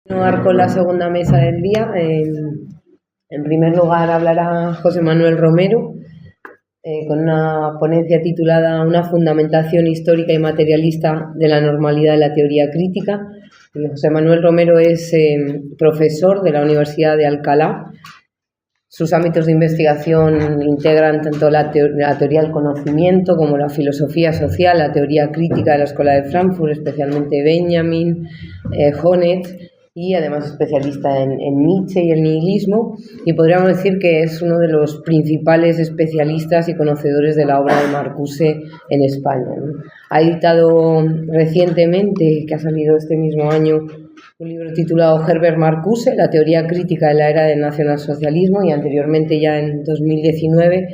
Continuar con la segunda mesa del día. En primer lugar hablará José Manuel Romero con una ponencia titulada Una fundamentación histórica y materialista de la normalidad de la teoría crítica. José Manuel Romero es profesor de la Universidad de Alcalá. Sus ámbitos de investigación integran tanto la teoría del conocimiento como la filosofía social, la teoría crítica de la Escuela de Frankfurt, especialmente Benjamin, Honneth, y además especialista en Nietzsche y el nihilismo, y podríamos decir que es uno de los principales especialistas y conocedores de la obra de Marcuse en España, ¿no? Ha editado recientemente, que ha salido este mismo año, un libro titulado Herbert Marcuse, la teoría crítica de la era del nacionalsocialismo, y anteriormente, ya en 2019,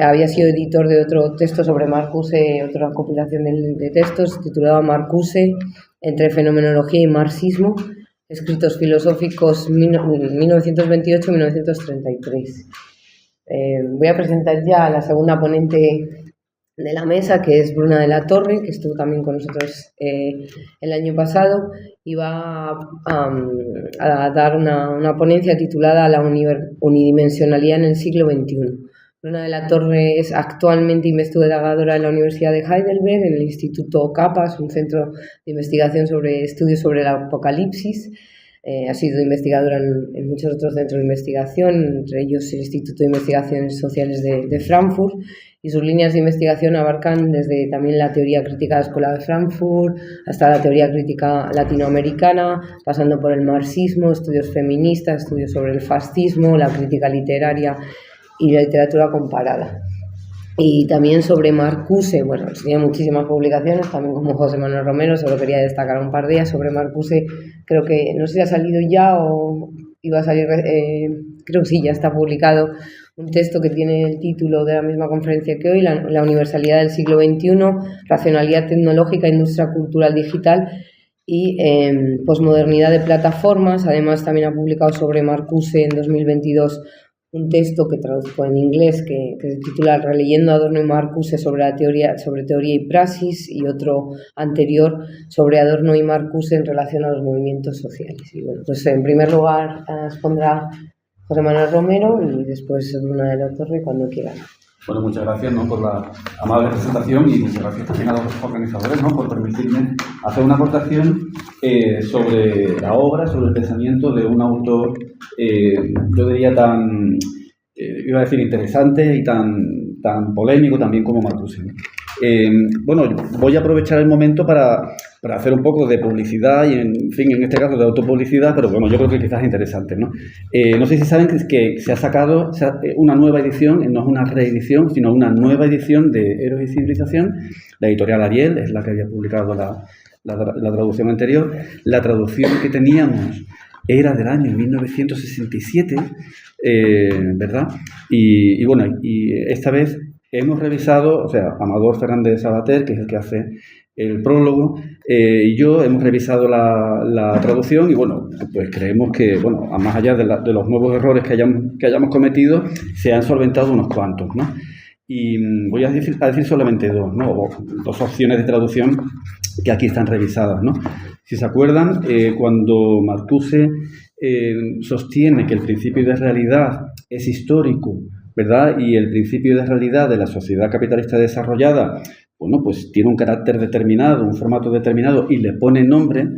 había sido editor de otro texto sobre Marcuse, otra compilación de textos titulado Marcuse entre fenomenología y marxismo, escritos filosóficos 1928-1933. Voy a presentar ya a la segunda ponente de la mesa, que es Bruna de la Torre, que estuvo también con nosotros el año pasado, y va a dar una ponencia titulada La unidimensionalidad en el siglo XXI. Bruna de la Torre es actualmente investigadora en la Universidad de Heidelberg, en el Instituto CAPAS, un centro de investigación sobre estudios sobre el apocalipsis. Ha sido investigadora en muchos otros centros de investigación, entre ellos el Instituto de Investigaciones Sociales de Frankfurt, y sus líneas de investigación abarcan desde también la teoría crítica de la Escuela de Frankfurt hasta la teoría crítica latinoamericana, pasando por el marxismo, estudios feministas, estudios sobre el fascismo, la crítica literaria y la literatura comparada. Y también sobre Marcuse, bueno, tiene muchísimas publicaciones, también como José Manuel Romero, solo quería destacar un par de ellas. Sobre Marcuse, creo que, no sé si ha salido ya o iba a salir, creo que sí, ya está publicado un texto que tiene el título de la misma conferencia que hoy, la universalidad del siglo XXI, racionalidad tecnológica, industria cultural digital y posmodernidad de plataformas. Además, también ha publicado sobre Marcuse en 2022 un texto que traduzco en inglés que se titula Releyendo Adorno y Marcuse sobre teoría y praxis, y otro anterior sobre Adorno y Marcuse en relación a los movimientos sociales. Y bueno, pues en primer lugar expondrá José Manuel Romero y después Bruna de la Torre cuando quiera. Bueno, muchas gracias, ¿no?, por la amable presentación, y muchas gracias también a los organizadores, ¿no?, por permitirme hacer una aportación sobre la obra, sobre el pensamiento de un autor, yo diría iba a decir interesante y tan polémico también como Marcuse. Bueno, voy a aprovechar el momento para hacer un poco de publicidad y, en fin, en este caso de autopublicidad, pero bueno, yo creo que quizás es interesante, ¿no? No sé si saben que se ha sacado una nueva edición, no es una reedición, sino una nueva edición de Héroes y Civilización. La editorial Ariel es la que había publicado la traducción anterior. La traducción que teníamos era del año 1967, ¿verdad? Y bueno, y esta vez hemos revisado, o sea, Amador Fernández Sabater, que es el que hace el prólogo, y yo hemos revisado la traducción, y bueno, pues creemos que, bueno, a más allá de los nuevos errores que hayamos cometido, se han solventado unos cuantos, ¿no? Y voy a decir solamente dos, ¿no?, dos opciones de traducción que aquí están revisadas, ¿no? Si se acuerdan, cuando Marcuse sostiene que el principio de realidad es histórico, ¿verdad?, y el principio de realidad de la sociedad capitalista desarrollada, bueno, pues tiene un carácter determinado, un formato determinado, y le pone nombre,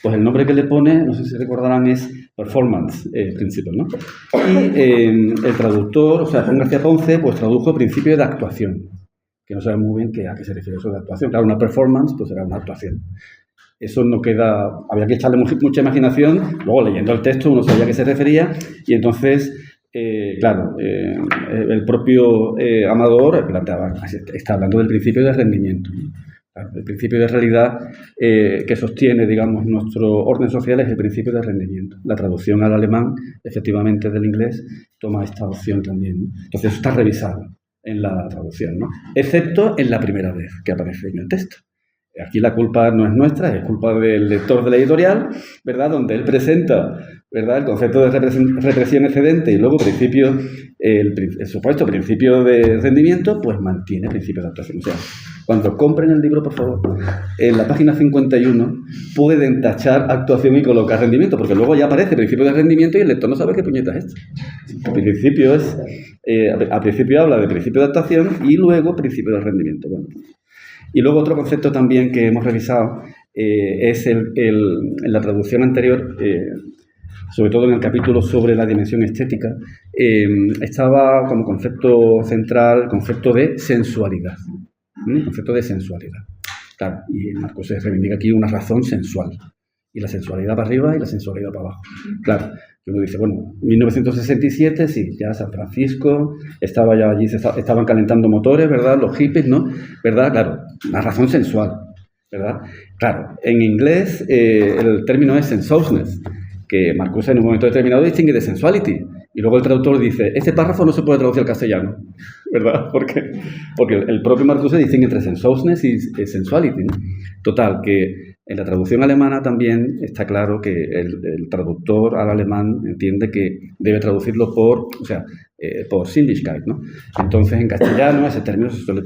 pues el nombre que le pone, no sé si recordarán, es Performance Principle, ¿no? Y el traductor, o sea, Juan García Ponce, pues tradujo principio de actuación, que no sabemos muy bien a qué se refiere eso de actuación. Claro, una performance, pues era una actuación. Eso no queda, había que echarle mucha imaginación. Luego, leyendo el texto, uno sabía a qué se refería, y entonces, claro, el propio Amador planteaba, está hablando del principio de rendimiento, ¿no? Claro, el principio de realidad que sostiene, digamos, nuestro orden social es el principio de rendimiento. La traducción al alemán, efectivamente, del inglés, toma esta opción también, ¿no? Entonces, está revisado en la traducción, ¿no?, excepto en la primera vez que aparece en el texto. aquí la culpa no es nuestra, es culpa del lector de la editorial, ¿verdad? Donde él presenta, ¿verdad?, el concepto de represión excedente y luego el supuesto principio de rendimiento, pues mantiene principio de actuación. O sea, cuando compren el libro, por favor, en la página 51 pueden tachar actuación y colocar rendimiento, porque luego ya aparece principio de rendimiento y el lector no sabe qué puñeta es esto. El principio es, al principio habla de principio de actuación y luego principio de rendimiento. Bueno. Y luego otro concepto también que hemos revisado es en la traducción anterior, sobre todo en el capítulo sobre la dimensión estética, estaba como concepto central el concepto de sensualidad. El concepto de sensualidad. Claro, y Marcuse reivindica aquí una razón sensual. Y la sensualidad para arriba y la sensualidad para abajo. Claro, que uno dice, bueno, 1967, sí, ya San Francisco, estaba ya allí, estaban calentando motores, ¿verdad? Los hippies, ¿no? ¿Verdad? Claro, una razón sensual, ¿verdad? Claro, en inglés el término es sensuousness, que Marcuse en un momento determinado distingue de sensuality. Y luego el traductor dice, este párrafo no se puede traducir al castellano, ¿verdad? Porque el propio Marcuse distingue entre sensuousness y sensuality, ¿no? Total, que en la traducción alemana también está claro que el traductor al alemán entiende que debe traducirlo por Sinnlichkeit, ¿no? Entonces, en castellano ese término se suele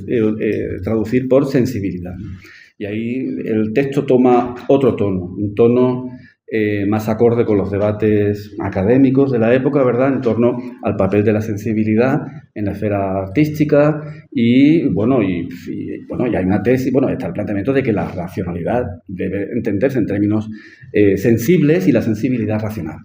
traducir por sensibilidad, ¿no? Y ahí el texto toma otro tono, un tono más acorde con los debates académicos de la época, ¿verdad?, en torno al papel de la sensibilidad en la esfera artística y hay una tesis, está el planteamiento de que la racionalidad debe entenderse en términos sensibles y la sensibilidad racional.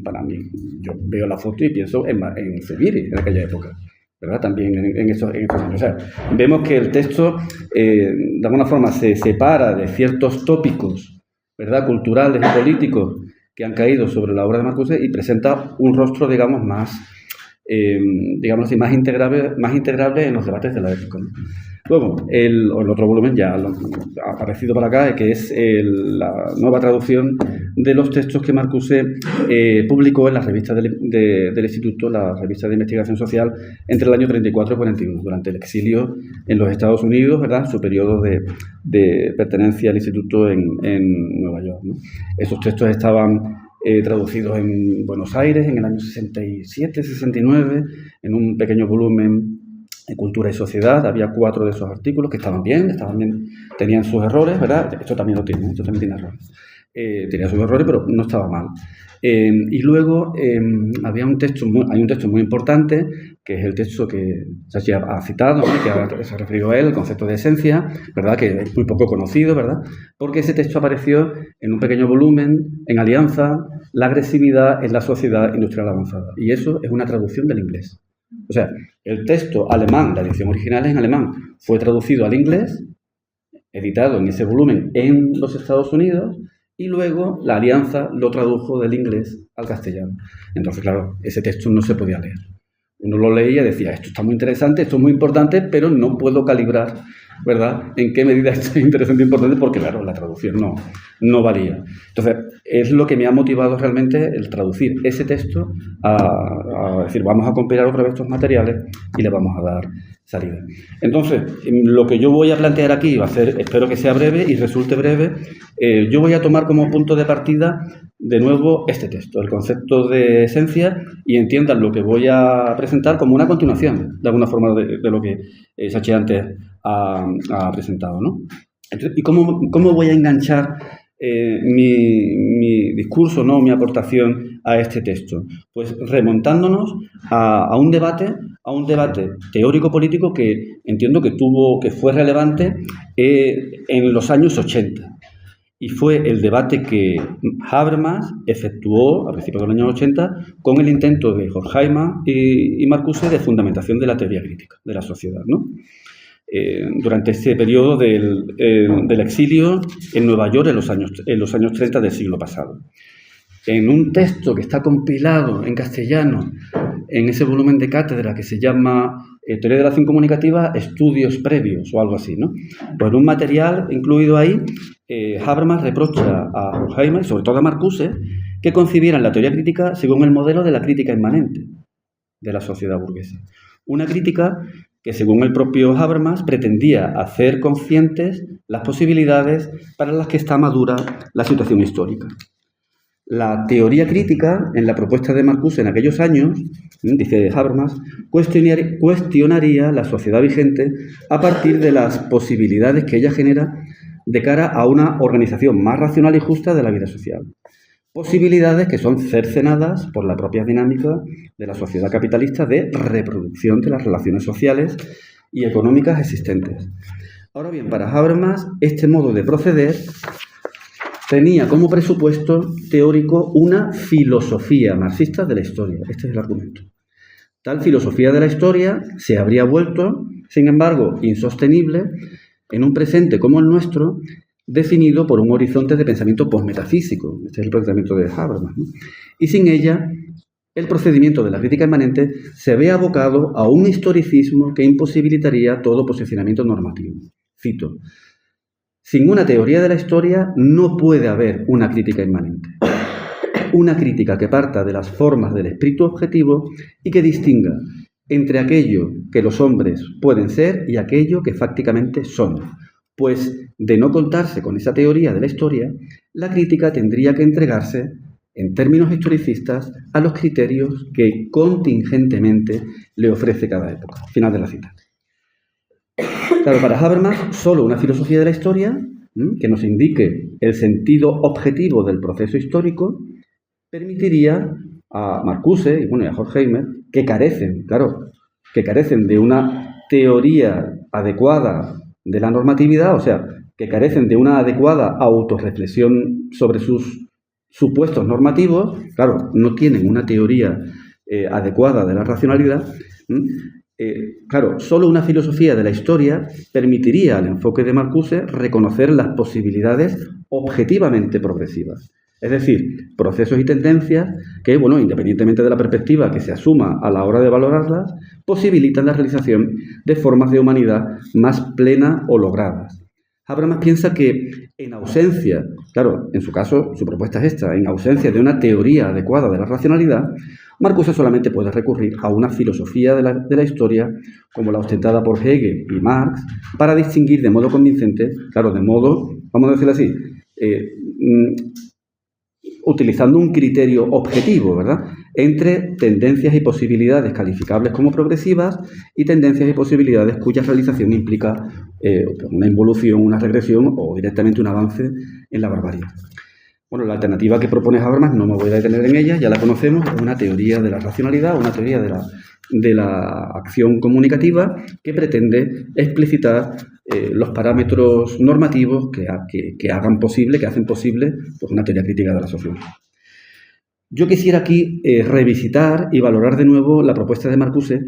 Para mí, yo veo la foto y pienso en Zubiri en aquella época, ¿verdad? También en estos años. O sea, vemos que el texto de alguna forma se separa de ciertos tópicos, ¿verdad?, culturales y políticos que han caído sobre la obra de Marcuse y presenta un rostro, digamos, más integrable en los debates de la época, ¿no? Luego, el otro volumen ya ha aparecido por acá, que es la nueva traducción de los textos que Marcuse publicó en la revista del Instituto, la revista de investigación social, entre el año 34 y 41, durante el exilio en los Estados Unidos, ¿verdad?, su periodo de pertenencia al Instituto en Nueva York, ¿no? Esos textos estaban traducidos en Buenos Aires en el año 67-69, en un pequeño volumen de Cultura y Sociedad. Había 4 de esos artículos que estaban bien, tenían sus errores, ¿verdad? Esto también tiene errores. Tenía sus errores, pero no estaba mal. Y luego hay un texto muy importante, que es el texto que Sachi ha citado, ¿no?, que se ha referido a él, el concepto de esencia, ¿verdad?, que es muy poco conocido, ¿verdad?, porque ese texto apareció en un pequeño volumen, en Alianza, la agresividad en la sociedad industrial avanzada. Y eso es una traducción del inglés. O sea, el texto alemán, la edición original es en alemán, fue traducido al inglés, editado en ese volumen en los Estados Unidos, y luego la Alianza lo tradujo del inglés al castellano. Entonces, claro, ese texto no se podía leer. Uno lo leía y decía, esto está muy interesante, esto es muy importante, pero no puedo calibrar, ¿verdad?, en qué medida esto es interesante e importante, porque, claro, la traducción no valía. Entonces, es lo que me ha motivado realmente el traducir ese texto a decir, vamos a compilar otra vez estos materiales y le vamos a dar salida. Entonces, lo que yo voy a plantear aquí va a ser, espero que sea breve y resulte breve. Yo voy a tomar como punto de partida de nuevo este texto, el concepto de esencia, y entiendan lo que voy a presentar como una continuación, de alguna forma, de lo que Sachi antes ha presentado, ¿no? Entonces, ¿y cómo voy a enganchar mi discurso, ¿no?, mi aportación a este texto? Pues remontándonos a un debate teórico-político que entiendo que fue relevante en los años 80. Y fue el debate que Habermas efectuó a principios de los años 80 con el intento de Horkheimer y Marcuse de fundamentación de la teoría crítica de la sociedad, ¿no? Durante ese periodo del exilio en Nueva York en los años 30 del siglo pasado. En un texto que está compilado en castellano en ese volumen de cátedra que se llama Teoría de la acción comunicativa, estudios previos o algo así, ¿no? Pues en un material incluido ahí, Habermas reprocha a Horkheimer, sobre todo a Marcuse, que concibieran la teoría crítica según el modelo de la crítica inmanente de la sociedad burguesa. Una crítica que, según el propio Habermas, pretendía hacer conscientes las posibilidades para las que está madura la situación histórica. La teoría crítica, en la propuesta de Marcuse en aquellos años, dice Habermas, cuestionaría la sociedad vigente a partir de las posibilidades que ella genera de cara a una organización más racional y justa de la vida social. Posibilidades que son cercenadas por la propia dinámica de la sociedad capitalista de reproducción de las relaciones sociales y económicas existentes. Ahora bien, para Habermas, este modo de proceder tenía como presupuesto teórico una filosofía marxista de la historia. Este es el argumento. Tal filosofía de la historia se habría vuelto, sin embargo, insostenible en un presente como el nuestro, definido por un horizonte de pensamiento posmetafísico. Este es el planteamiento de Habermas, ¿no? Y sin ella, el procedimiento de la crítica inmanente se ve abocado a un historicismo que imposibilitaría todo posicionamiento normativo. Cito: sin una teoría de la historia no puede haber una crítica inmanente. Una crítica que parta de las formas del espíritu objetivo y que distinga entre aquello que los hombres pueden ser y aquello que fácticamente son. Pues, de no contarse con esa teoría de la historia, la crítica tendría que entregarse, en términos historicistas, a los criterios que contingentemente le ofrece cada época. Final de la cita. Claro, para Habermas, solo una filosofía de la historia, que nos indique el sentido objetivo del proceso histórico, permitiría a Marcuse y a Horkheimer, que carecen de una teoría adecuada de la normatividad, o sea, que carecen de una adecuada autorreflexión sobre sus supuestos normativos, claro, no tienen una teoría adecuada de la racionalidad. Claro, solo una filosofía de la historia permitiría al enfoque de Marcuse reconocer las posibilidades objetivamente progresivas. Es decir, procesos y tendencias que, independientemente de la perspectiva que se asuma a la hora de valorarlas, posibilitan la realización de formas de humanidad más plenas o logradas. Habermas piensa que en ausencia, claro, en su caso, su propuesta es esta, en ausencia de una teoría adecuada de la racionalidad, Marcuse solamente puede recurrir a una filosofía de la historia como la ostentada por Hegel y Marx para distinguir de modo convincente, claro, de modo, vamos a decirlo así, utilizando un criterio objetivo, ¿verdad?, entre tendencias y posibilidades calificables como progresivas y tendencias y posibilidades cuya realización implica una involución, una regresión o directamente un avance en la barbarie. Bueno, la alternativa que propone Habermas, no me voy a detener en ella, ya la conocemos, es una teoría de la racionalidad, una teoría de la acción comunicativa que pretende explicitar los parámetros normativos que hacen posible pues, una teoría crítica de la sociedad. Yo quisiera aquí revisitar y valorar de nuevo la propuesta de Marcuse,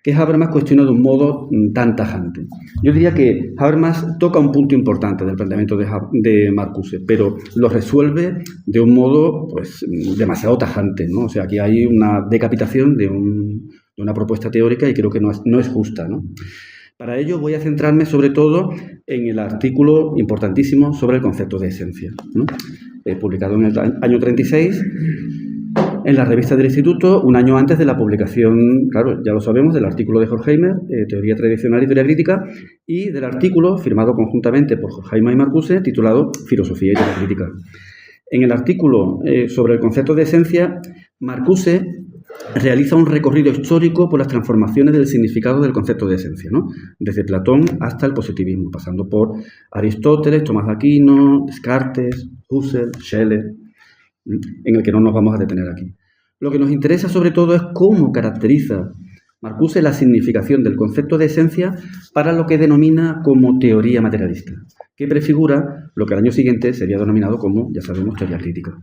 que Habermas cuestiona de un modo tan tajante. Yo diría que Habermas toca un punto importante del planteamiento de Marcuse, pero lo resuelve de un modo pues, demasiado tajante, ¿no? O sea, aquí hay una decapitación de una propuesta teórica y creo que no es justa, ¿no? Para ello voy a centrarme sobre todo en el artículo importantísimo sobre el concepto de esencia, ¿no? Publicado en el año 36 en la revista del Instituto, un año antes de la publicación, claro, ya lo sabemos, del artículo de Horkheimer, Teoría tradicional y teoría crítica, y del artículo firmado conjuntamente por Horkheimer y Marcuse, titulado Filosofía y teoría crítica. En el artículo sobre el concepto de esencia, Marcuse realiza un recorrido histórico por las transformaciones del significado del concepto de esencia, ¿no? Desde Platón hasta el positivismo, pasando por Aristóteles, Tomás de Aquino, Descartes, Husserl, Schiller, en el que no nos vamos a detener aquí. Lo que nos interesa sobre todo es cómo caracteriza Marcuse la significación del concepto de esencia para lo que denomina como teoría materialista, que prefigura lo que al año siguiente sería denominado como, ya sabemos, teoría crítica.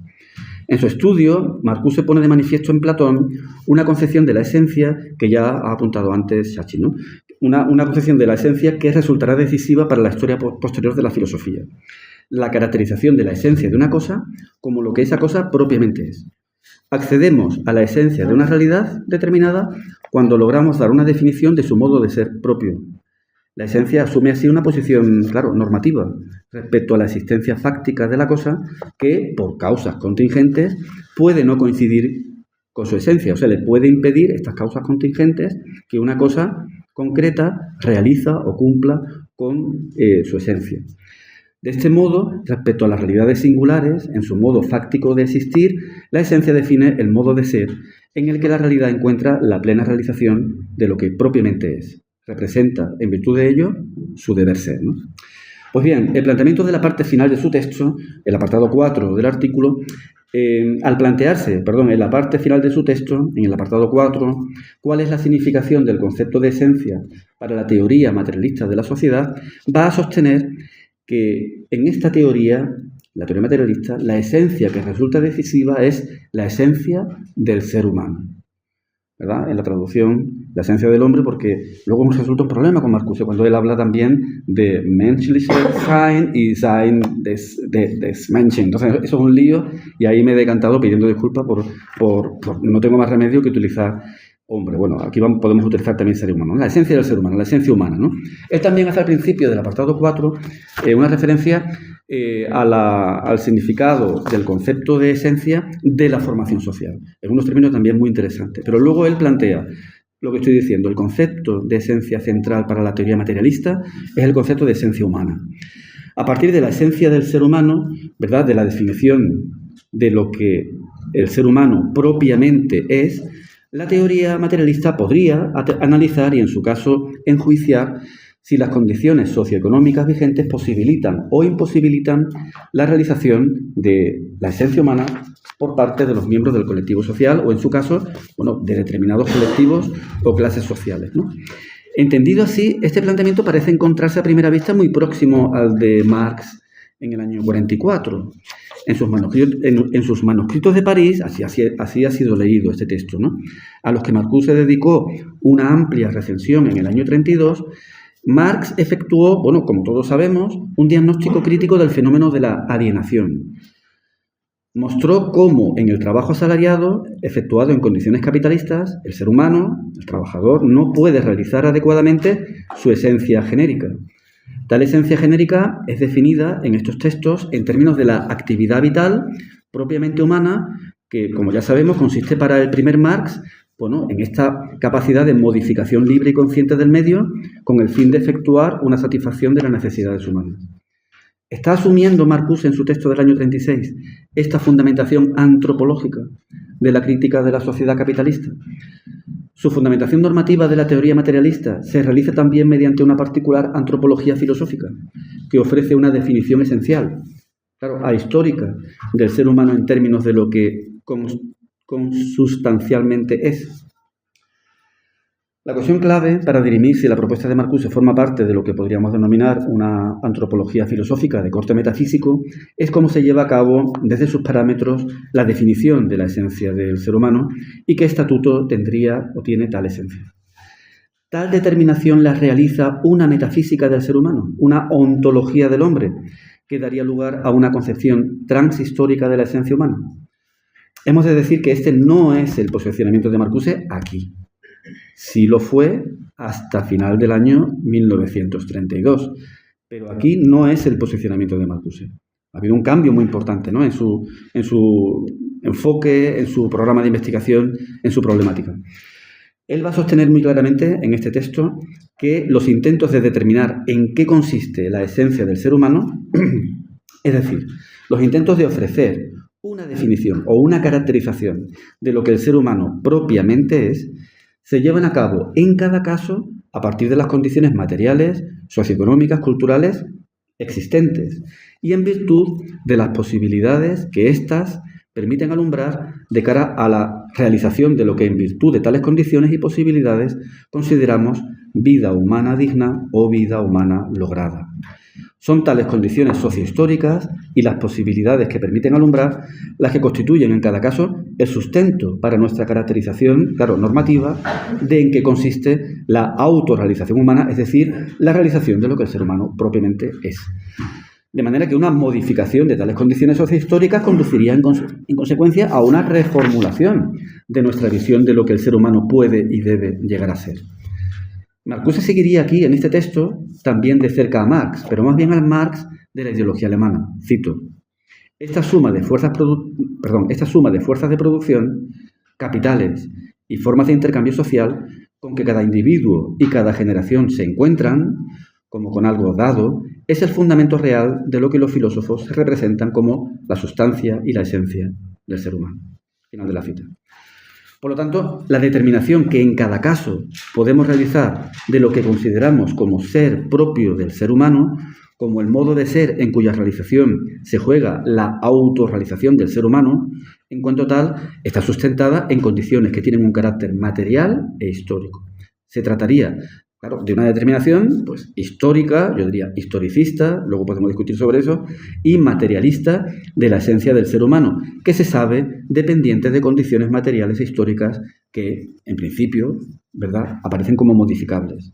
En su estudio, Marcuse pone de manifiesto en Platón una concepción de la esencia que ya ha apuntado antes Sacchi, ¿no? Una concepción de la esencia que resultará decisiva para la historia posterior de la filosofía. La caracterización de la esencia de una cosa como lo que esa cosa propiamente es. Accedemos a la esencia de una realidad determinada cuando logramos dar una definición de su modo de ser propio. La esencia asume así una posición, claro, normativa respecto a la existencia fáctica de la cosa que, por causas contingentes, puede no coincidir con su esencia. O sea, le puede impedir estas causas contingentes que una cosa concreta, realiza o cumpla con su esencia. De este modo, respecto a las realidades singulares, en su modo fáctico de existir, la esencia define el modo de ser en el que la realidad encuentra la plena realización de lo que propiamente es. Representa, en virtud de ello, su deber ser, ¿no? Pues bien, el planteamiento de la parte final de su texto, el apartado 4 del artículo, al plantearse, en la parte final de su texto, en el apartado 4, cuál es la significación del concepto de esencia para la teoría materialista de la sociedad, va a sostener que en esta teoría, la teoría materialista, la esencia que resulta decisiva es la esencia del ser humano, ¿verdad? En la traducción, la esencia del hombre, porque luego nos resulta un problema con Marcuse cuando él habla también de menschliches Sein y Sein des Menschen. Entonces, eso es un lío y ahí me he decantado pidiendo disculpas por no tengo más remedio que utilizar hombre. Bueno, aquí podemos utilizar también ser humano, ¿no? La esencia del ser humano, la esencia humana, ¿no? Él también hace al principio del apartado 4 una referencia al significado del concepto de esencia de la formación social. En unos términos también muy interesantes. Pero luego él plantea lo que estoy diciendo. El concepto de esencia central para la teoría materialista es el concepto de esencia humana. A partir de la esencia del ser humano, ¿verdad?, de la definición de lo que el ser humano propiamente es, la teoría materialista podría analizar y, en su caso, enjuiciar si las condiciones socioeconómicas vigentes posibilitan o imposibilitan la realización de la esencia humana por parte de los miembros del colectivo social o, en su caso, de determinados colectivos o clases sociales, ¿no? Entendido así, este planteamiento parece encontrarse a primera vista muy próximo al de Marx en el año 44. En sus manuscritos de París, así ha sido leído este texto, ¿no?, a los que Marcuse dedicó una amplia recensión en el año 32, Marx efectuó, como todos sabemos, un diagnóstico crítico del fenómeno de la alienación. Mostró cómo en el trabajo asalariado, efectuado en condiciones capitalistas, el ser humano, el trabajador, no puede realizar adecuadamente su esencia genérica. Tal esencia genérica es definida en estos textos en términos de la actividad vital propiamente humana, que, como ya sabemos, consiste para el primer Marx en esta capacidad de modificación libre y consciente del medio con el fin de efectuar una satisfacción de las necesidades humanas. ¿Está asumiendo Marcuse en su texto del año 36 esta fundamentación antropológica de la crítica de la sociedad capitalista? Su fundamentación normativa de la teoría materialista se realiza también mediante una particular antropología filosófica que ofrece una definición esencial, ahistórica, del ser humano en términos de lo que consustancialmente es. La cuestión clave para dirimir si la propuesta de Marcuse forma parte de lo que podríamos denominar una antropología filosófica de corte metafísico es cómo se lleva a cabo desde sus parámetros la definición de la esencia del ser humano y qué estatuto tendría o tiene tal esencia. Tal determinación la realiza una metafísica del ser humano, una ontología del hombre, que daría lugar a una concepción transhistórica de la esencia humana. Hemos de decir que este no es el posicionamiento de Marcuse aquí. Sí lo fue hasta final del año 1932, pero aquí no es el posicionamiento de Marcuse. Ha habido un cambio muy importante, ¿no?, en su enfoque, en su programa de investigación, en su problemática. Él va a sostener muy claramente en este texto que los intentos de determinar en qué consiste la esencia del ser humano, es decir, los intentos de ofrecer una definición o una caracterización de lo que el ser humano propiamente es, se llevan a cabo en cada caso a partir de las condiciones materiales, socioeconómicas, culturales existentes y en virtud de las posibilidades que éstas permiten alumbrar de cara a la realización de lo que en virtud de tales condiciones y posibilidades consideramos vida humana digna o vida humana lograda. Son tales condiciones sociohistóricas y las posibilidades que permiten alumbrar las que constituyen en cada caso el sustento para nuestra caracterización, normativa, de en qué consiste la autorrealización humana, es decir, la realización de lo que el ser humano propiamente es. De manera que una modificación de tales condiciones sociohistóricas conduciría en consecuencia a una reformulación de nuestra visión de lo que el ser humano puede y debe llegar a ser. Marcuse seguiría aquí, en este texto, también de cerca a Marx, pero más bien al Marx de la ideología alemana. Cito: esta suma de fuerzas de producción, capitales y formas de intercambio social con que cada individuo y cada generación se encuentran, como con algo dado, es el fundamento real de lo que los filósofos representan como la sustancia y la esencia del ser humano. Final de la cita. Por lo tanto, la determinación que en cada caso podemos realizar de lo que consideramos como ser propio del ser humano, como el modo de ser en cuya realización se juega la autorrealización del ser humano, en cuanto tal, está sustentada en condiciones que tienen un carácter material e histórico. Se trataría, claro, de una determinación pues, histórica, yo diría historicista, luego podemos discutir sobre eso, y materialista de la esencia del ser humano, que se sabe dependiente de condiciones materiales e históricas que, en principio, ¿verdad?, aparecen como modificables.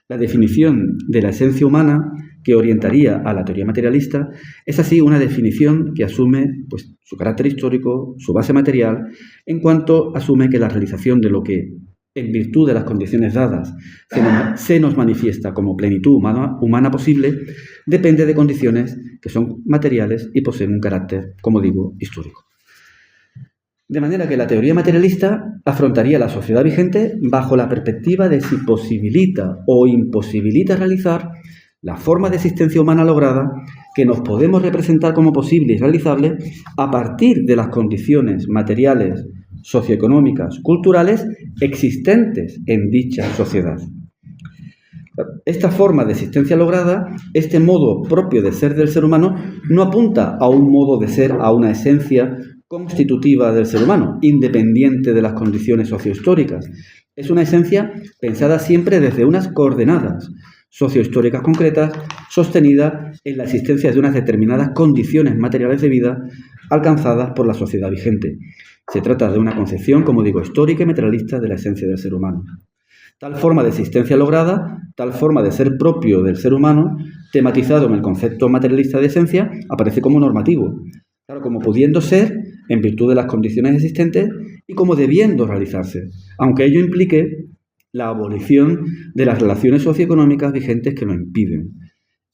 La definición de la esencia humana que orientaría a la teoría materialista es así una definición que asume pues, su carácter histórico, su base material, en cuanto asume que la realización de lo que, en virtud de las condiciones dadas, se nos manifiesta como plenitud humana posible, depende de condiciones que son materiales y poseen un carácter, como digo, histórico. De manera que la teoría materialista afrontaría la sociedad vigente bajo la perspectiva de si posibilita o imposibilita realizar la forma de existencia humana lograda que nos podemos representar como posible y realizable a partir de las condiciones materiales, socioeconómicas, culturales existentes en dicha sociedad. Esta forma de existencia lograda, este modo propio de ser del ser humano, no apunta a un modo de ser, a una esencia constitutiva del ser humano, independiente de las condiciones sociohistóricas. Es una esencia pensada siempre desde unas coordenadas sociohistóricas concretas, sostenida en la existencia de unas determinadas condiciones materiales de vida alcanzadas por la sociedad vigente. Se trata de una concepción, como digo, histórica y materialista de la esencia del ser humano. Tal forma de existencia lograda, tal forma de ser propio del ser humano, tematizado en el concepto materialista de esencia, aparece como normativo. Claro, como pudiendo ser en virtud de las condiciones existentes y como debiendo realizarse, aunque ello implique la abolición de las relaciones socioeconómicas vigentes que lo impiden.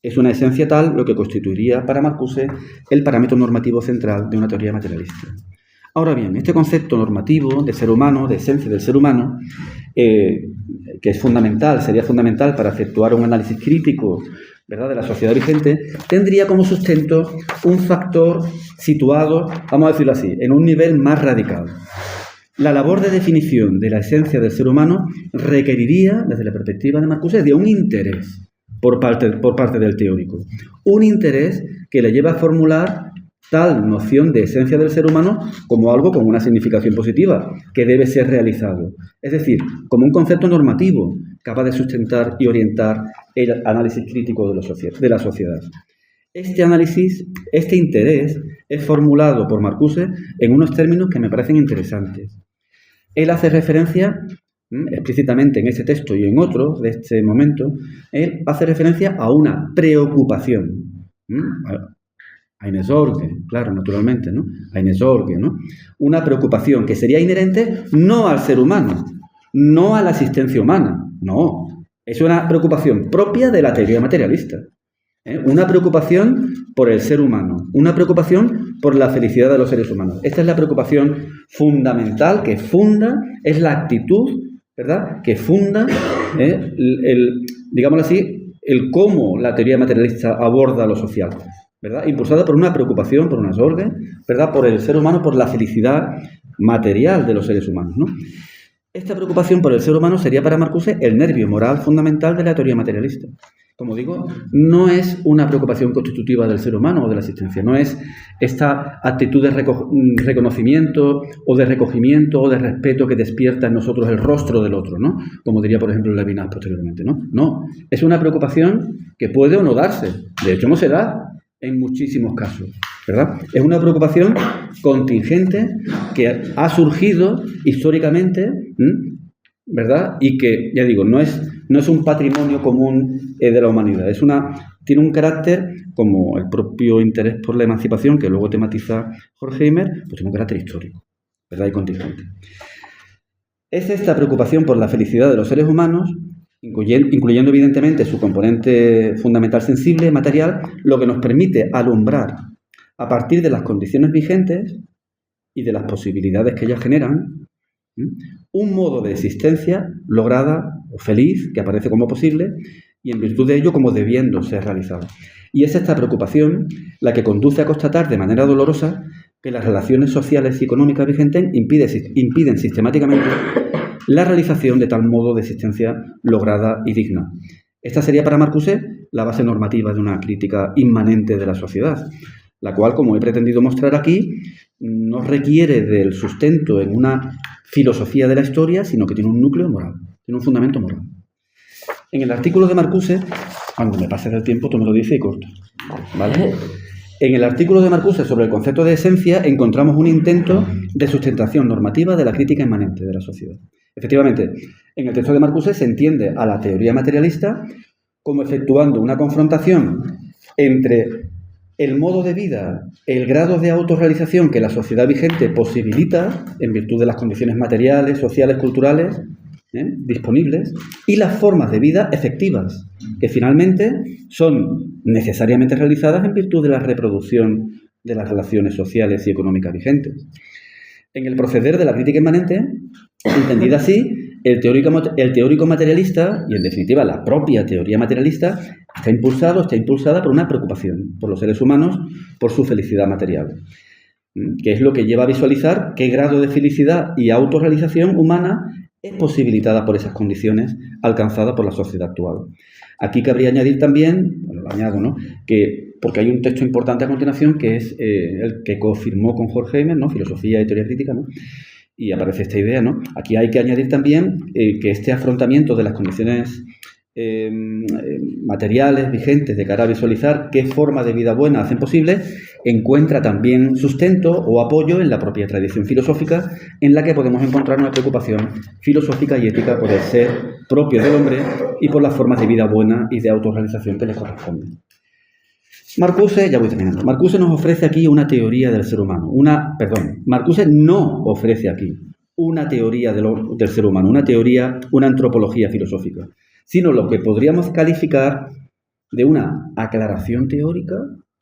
Es una esencia tal lo que constituiría para Marcuse el parámetro normativo central de una teoría materialista. Ahora bien, este concepto normativo de ser humano, de esencia del ser humano, que es fundamental, sería fundamental para efectuar un análisis crítico, ¿verdad?, de la sociedad vigente, tendría como sustento un factor situado, vamos a decirlo así, en un nivel más radical. La labor de definición de la esencia del ser humano requeriría, desde la perspectiva de Marcuse, de un interés por parte del teórico. Un interés que le lleva a formular tal noción de esencia del ser humano como algo con una significación positiva, que debe ser realizado. Es decir, como un concepto normativo capaz de sustentar y orientar el análisis crítico de la sociedad. Este análisis, este interés, es formulado por Marcuse en unos términos que me parecen interesantes. Él hace referencia, explícitamente en ese texto y en otros de este momento, él hace referencia a una preocupación. Eine Sorge, claro, naturalmente, ¿no? Eine Sorge, ¿no? Una preocupación que sería inherente no al ser humano, no a la existencia humana, no. Es una preocupación propia de la teoría materialista. Una preocupación por el ser humano, una preocupación por la felicidad de los seres humanos. Esta es la preocupación fundamental que funda, es la actitud, ¿verdad?, que funda, digámoslo así, el cómo la teoría materialista aborda lo social, ¿verdad?, impulsada por una preocupación, por una sorge, ¿verdad?, por el ser humano, por la felicidad material de los seres humanos, ¿no? Esta preocupación por el ser humano sería para Marcuse el nervio moral fundamental de la teoría materialista. Como digo, no es una preocupación constitutiva del ser humano o de la existencia, no es esta actitud de reconocimiento o de recogimiento o de respeto que despierta en nosotros el rostro del otro, ¿no? Como diría, por ejemplo, Levinas posteriormente, ¿no? No, es una preocupación que puede o no darse, de hecho no se da en muchísimos casos, ¿verdad? Es una preocupación contingente que ha surgido históricamente, ¿verdad? Y que, ya digo, no es un patrimonio común de la humanidad. Tiene un carácter, como el propio interés por la emancipación, que luego tematiza Horkheimer, pues tiene un carácter histórico, ¿verdad?, y contingente. Es esta preocupación por la felicidad de los seres humanos, incluyendo evidentemente su componente fundamental sensible, material, lo que nos permite alumbrar, a partir de las condiciones vigentes y de las posibilidades que ellas generan, Un modo de existencia lograda o feliz, que aparece como posible, y en virtud de ello como debiendo ser realizada. Y es esta preocupación la que conduce a constatar de manera dolorosa que las relaciones sociales y económicas vigentes impiden sistemáticamente la realización de tal modo de existencia lograda y digna. Esta sería para Marcuse la base normativa de una crítica inmanente de la sociedad, la cual, como he pretendido mostrar aquí, no requiere del sustento en una filosofía de la historia, sino que tiene un núcleo moral, tiene un fundamento moral. En el artículo de Marcuse, cuando me pase del tiempo, tú me lo dices y corto, ¿vale? En el artículo de Marcuse sobre el concepto de esencia encontramos un intento de sustentación normativa de la crítica inmanente de la sociedad. Efectivamente, en el texto de Marcuse se entiende a la teoría materialista como efectuando una confrontación entre el modo de vida, el grado de autorrealización que la sociedad vigente posibilita en virtud de las condiciones materiales, sociales, culturales disponibles, y las formas de vida efectivas, que finalmente son necesariamente realizadas en virtud de la reproducción de las relaciones sociales y económicas vigentes. En el proceder de la crítica inmanente, entendida así, el teórico materialista, y en definitiva la propia teoría materialista, está impulsada por una preocupación por los seres humanos, por su felicidad material, que es lo que lleva a visualizar qué grado de felicidad y autorrealización humana es posibilitada por esas condiciones alcanzadas por la sociedad actual. Aquí cabría añadir también, bueno, lo añado, ¿no?, que, porque hay un texto importante a continuación que es el que confirmó con Horkheimer, ¿no?, Filosofía y Teoría Crítica, ¿no?, y aparece esta idea, ¿no? Aquí hay que añadir también que este afrontamiento de las condiciones materiales vigentes de cara a visualizar qué forma de vida buena hacen posible, encuentra también sustento o apoyo en la propia tradición filosófica, en la que podemos encontrar una preocupación filosófica y ética por el ser propio del hombre y por las formas de vida buena y de autorrealización que le corresponden. Marcuse, ya voy terminando, Marcuse nos ofrece aquí una teoría del ser humano, Marcuse no ofrece aquí una teoría del ser humano, una antropología filosófica, sino lo que podríamos calificar de una aclaración teórica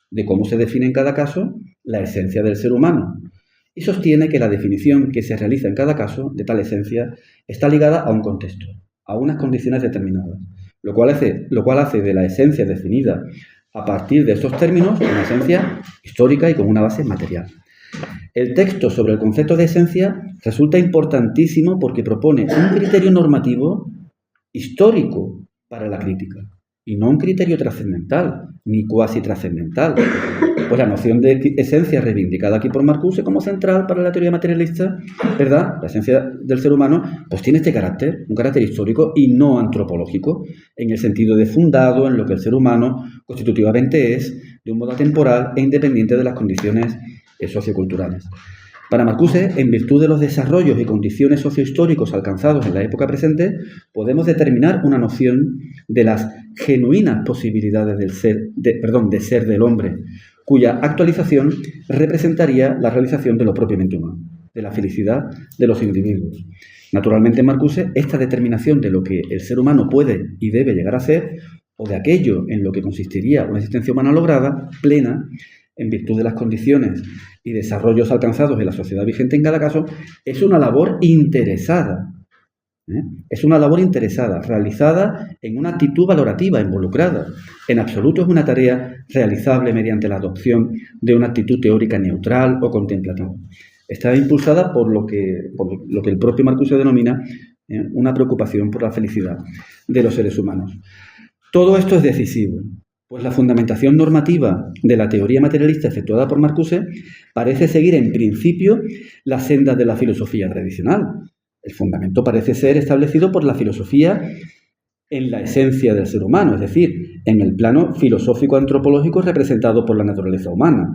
de cómo se define en cada caso la esencia del ser humano, y sostiene que la definición que se realiza en cada caso de tal esencia está ligada a un contexto, a unas condiciones determinadas, lo cual hace de la esencia definida a partir de estos términos una esencia histórica y con una base material. El texto sobre el concepto de esencia resulta importantísimo porque propone un criterio normativo histórico para la crítica y no un criterio trascendental ni cuasi trascendental. Pues la noción de esencia reivindicada aquí por Marcuse como central para la teoría materialista, ¿verdad?, la esencia del ser humano, pues tiene este carácter, un carácter histórico y no antropológico, en el sentido de fundado en lo que el ser humano constitutivamente es, de un modo atemporal e independiente de las condiciones socioculturales. Para Marcuse, en virtud de los desarrollos y condiciones sociohistóricos alcanzados en la época presente, podemos determinar una noción de las genuinas posibilidades de ser del hombre, cuya actualización representaría la realización de lo propiamente humano, de la felicidad de los individuos. Naturalmente, en Marcuse, esta determinación de lo que el ser humano puede y debe llegar a ser, o de aquello en lo que consistiría una existencia humana lograda, plena, en virtud de las condiciones y desarrollos alcanzados en la sociedad vigente en cada caso, es una labor interesada. Es una labor interesada, realizada en una actitud valorativa, involucrada. En absoluto es una tarea realizable mediante la adopción de una actitud teórica neutral o contemplativa. Está impulsada por lo que el propio Marcuse denomina una preocupación por la felicidad de los seres humanos. Todo esto es decisivo, pues la fundamentación normativa de la teoría materialista efectuada por Marcuse parece seguir en principio las sendas de la filosofía tradicional. El fundamento parece ser establecido por la filosofía en la esencia del ser humano, es decir, en el plano filosófico-antropológico representado por la naturaleza humana,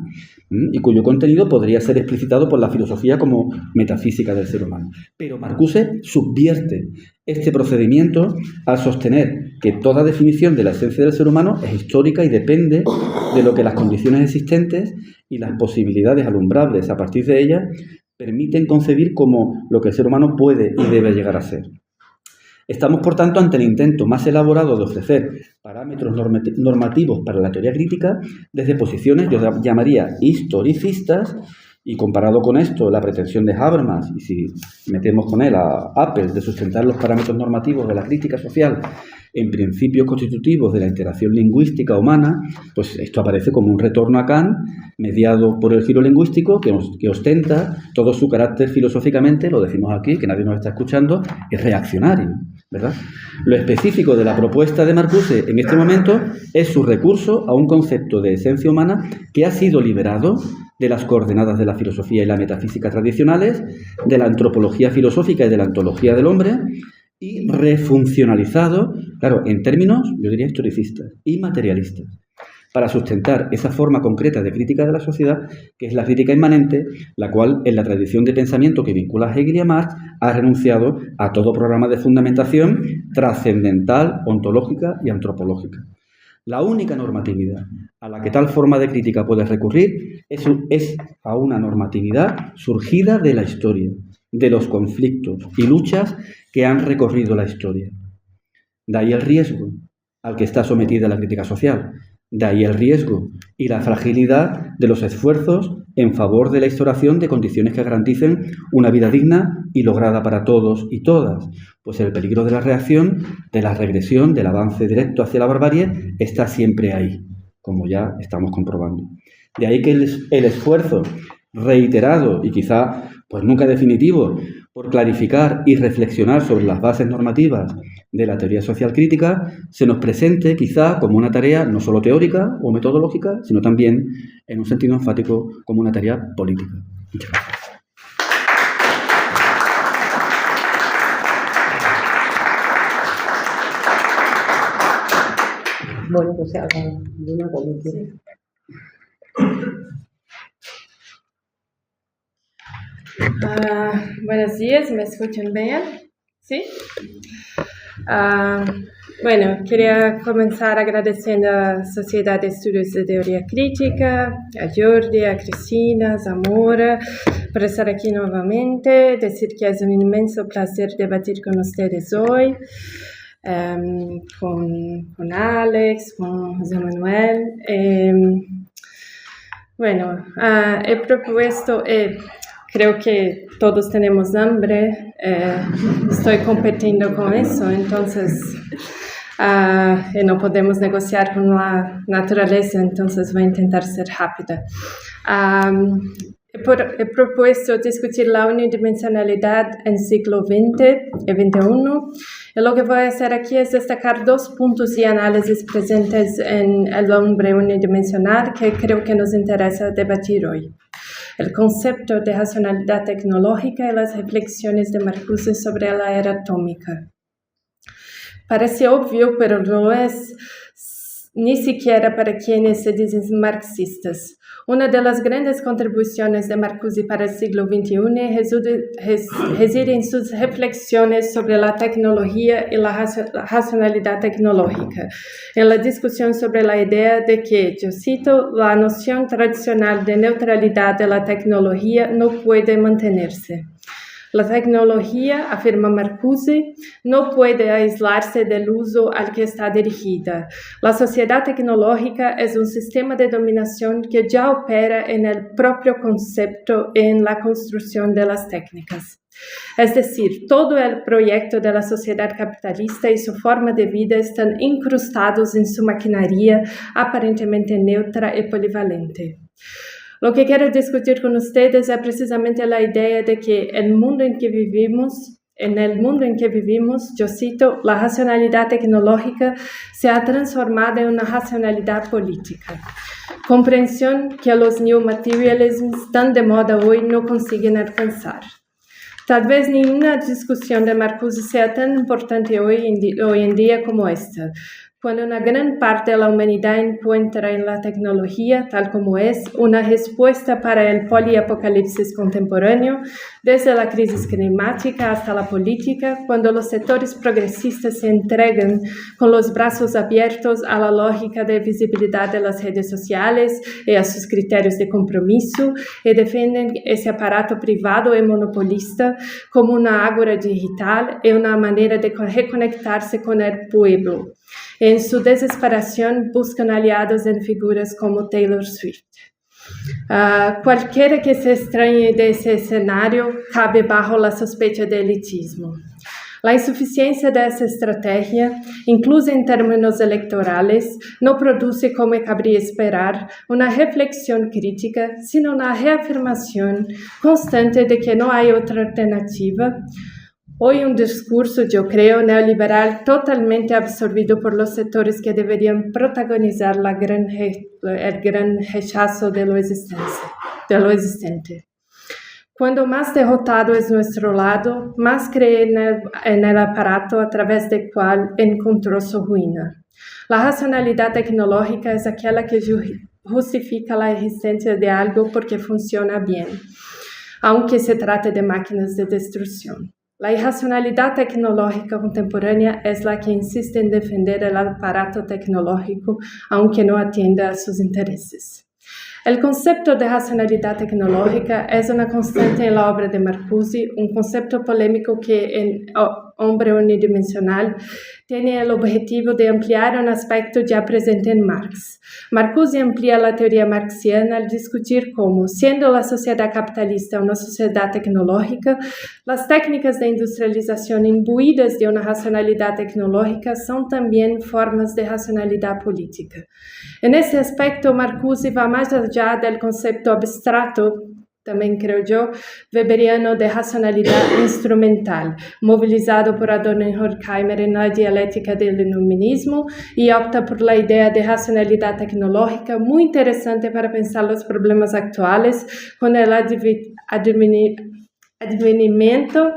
y cuyo contenido podría ser explicitado por la filosofía como metafísica del ser humano. Pero Marcuse subvierte este procedimiento al sostener que toda definición de la esencia del ser humano es histórica y depende de lo que las condiciones existentes y las posibilidades alumbrables a partir de ellas permiten concebir como lo que el ser humano puede y debe llegar a ser. Estamos, por tanto, ante el intento más elaborado de ofrecer parámetros normativos para la teoría crítica desde posiciones, yo llamaría historicistas, Y comparado con esto, la pretensión de Habermas, y si metemos con él a Apple, de sustentar los parámetros normativos de la crítica social en principios constitutivos de la interacción lingüística humana, pues esto aparece como un retorno a Kant, mediado por el giro lingüístico, que ostenta todo su carácter filosóficamente, lo decimos aquí, que nadie nos está escuchando, es reaccionario, ¿verdad? Lo específico de la propuesta de Marcuse en este momento es su recurso a un concepto de esencia humana que ha sido liberado de las coordenadas de la filosofía y la metafísica tradicionales, de la antropología filosófica y de la ontología del hombre, y refuncionalizado, claro, en términos, yo diría, historicistas y materialistas, para sustentar esa forma concreta de crítica de la sociedad, que es la crítica inmanente, la cual, en la tradición de pensamiento que vincula a Hegel y a Marx, ha renunciado a todo programa de fundamentación trascendental, ontológica y antropológica. La única normatividad a la que tal forma de crítica puede recurrir es a una normatividad surgida de la historia, de los conflictos y luchas que han recorrido la historia. De ahí el riesgo al que está sometida la crítica social. De ahí el riesgo y la fragilidad de los esfuerzos en favor de la instauración de condiciones que garanticen una vida digna y lograda para todos y todas, pues el peligro de la reacción, de la regresión, del avance directo hacia la barbarie está siempre ahí, como ya estamos comprobando. De ahí que el esfuerzo reiterado y quizá pues nunca definitivo por clarificar y reflexionar sobre las bases normativas de la teoría social crítica se nos presente quizá como una tarea no solo teórica o metodológica, sino también, en un sentido enfático, como una tarea política. Muchas gracias. Bueno, pues se haga una comisión. Buenos días, ¿me escuchan bien? ¿Sí? Bueno, quería comenzar agradeciendo a la Sociedad de Estudios de Teoría Crítica, a Jordi, a Cristina, a Zamora, por estar aquí nuevamente, decir que es un inmenso placer debatir con ustedes hoy, con Alex, con José Manuel. Bueno, he propuesto... creo que todos tenemos hambre, estoy compitiendo con eso, entonces no podemos negociar con la naturaleza, entonces voy a intentar ser rápida. He propuesto discutir la unidimensionalidad en siglo XX y XXI, y lo que voy a hacer aquí es destacar dos puntos y análisis presentes en el hombre unidimensional que creo que nos interesa debatir hoy. El concepto de racionalidad tecnológica y las reflexiones de Marcuse sobre la era atómica. Parece obvio, pero no es ni siquiera para quienes se dicen marxistas. Una de las grandes contribuciones de Marcuse para el siglo XXI reside en sus reflexiones sobre la tecnología y la racionalidad tecnológica, en la discusión sobre la idea de que, yo cito, la noción tradicional de neutralidad de la tecnología no puede mantenerse. La tecnología, afirma Marcuse, no puede aislarse del uso al que está dirigida. La sociedad tecnológica es un sistema de dominación que ya opera en el propio concepto y en la construcción de las técnicas. Es decir, todo el proyecto de la sociedad capitalista y su forma de vida están incrustados en su maquinaria aparentemente neutra y polivalente. Lo que quiero discutir con ustedes es precisamente la idea de que en el mundo en que vivimos, yo cito, la racionalidad tecnológica se ha transformado en una racionalidad política. Comprensión que los new materialisms tan de moda hoy no consiguen alcanzar. Tal vez ninguna discusión de Marcuse sea tan importante hoy en día como esta, cuando una gran parte de la humanidad encuentra en la tecnología, tal como es, una respuesta para el poliapocalipsis contemporáneo, desde la crisis climática hasta la política, cuando los sectores progresistas se entregan con los brazos abiertos a la lógica de visibilidad de las redes sociales y a sus criterios de compromiso, y defienden ese aparato privado y monopolista como una ágora digital y una manera de reconectarse con el pueblo. En su desesperación buscan aliados en figuras como Taylor Swift. Cualquiera que se extrañe de ese escenario cabe bajo la sospecha de elitismo. La insuficiencia de esa estrategia, incluso en términos electorales, no produce, como cabría esperar, una reflexión crítica, sino una reafirmación constante de que no hay otra alternativa. Hoy un discurso, yo creo, neoliberal totalmente absorbido por los sectores que deberían protagonizar el gran rechazo de lo existente. Cuando más derrotado es nuestro lado, más cree en el aparato a través del cual encontró su ruina. La racionalidad tecnológica es aquella que justifica la existencia de algo porque funciona bien, aunque se trate de máquinas de destrucción. La irracionalidad tecnológica contemporánea es la que insiste en defender el aparato tecnológico, aunque no atienda a sus intereses. El concepto de racionalidad tecnológica es una constante en la obra de Marcuse, un concepto polémico que en Hombre Unidimensional tiene el objetivo de ampliar un aspecto ya presente en Marx. Marcuse amplía la teoría marxiana al discutir cómo, siendo la sociedad capitalista una sociedad tecnológica, las técnicas de industrialización imbuidas de una racionalidad tecnológica son también formas de racionalidad política. En ese aspecto, Marcuse va más allá del concepto abstracto, también creo yo, weberiano de racionalidad instrumental, movilizado por Adorno y Horkheimer en la dialéctica del iluminismo, y opta por la idea de racionalidad tecnológica muy interesante para pensar los problemas actuales con el advenimiento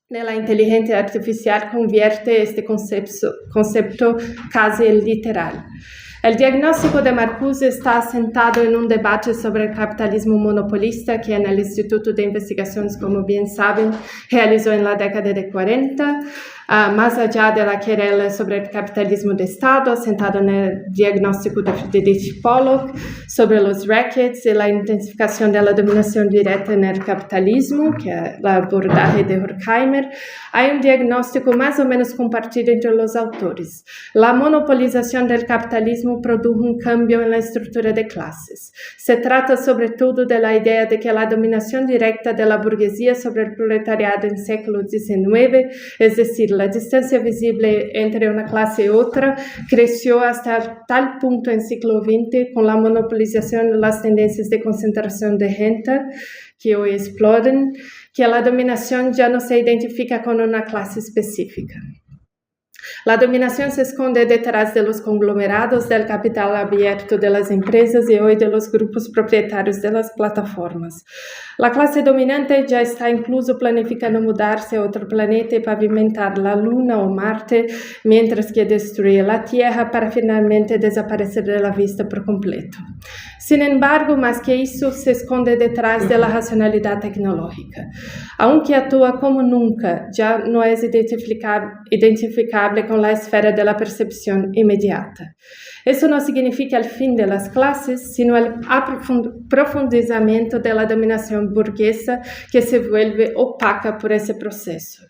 de la inteligencia artificial convierte este concepto casi literal. El diagnóstico de Marcuse está asentado en un debate sobre el capitalismo monopolista que en el Instituto de Investigaciones, como bien saben, realizó en la década de 40, más allá de la querella sobre el capitalismo de Estado, asentado en el diagnóstico de Friedrich Pollock sobre los rackets y la intensificación de la dominación directa en el capitalismo, que es la abordaje de Horkheimer. Hay un diagnóstico más o menos compartido entre los autores. La monopolización del capitalismo produjo un cambio en la estructura de clases. Se trata sobre todo de la idea de que la dominación directa de la burguesía sobre el proletariado en el siglo XIX, es decir, la distancia visible entre una clase y otra, creció hasta tal punto en el siglo XX con la monopolización de las tendencias de concentración de renta que hoy explotan, que la dominación ya no se identifica con una clase específica. La dominación se esconde detrás de los conglomerados, del capital abierto de las empresas y hoy de los grupos propietarios de las plataformas. La clase dominante ya está incluso planificando mudarse a otro planeta y pavimentar la Luna o Marte, mientras que destruye la Tierra para finalmente desaparecer de la vista por completo. Sin embargo, más que eso, se esconde detrás de la racionalidad tecnológica. Aunque actúa como nunca, ya no es identificable con la esfera de la percepción inmediata. Eso no significa el fin de las clases, sino el profundizamiento de la dominación burguesa que se vuelve opaca por ese proceso.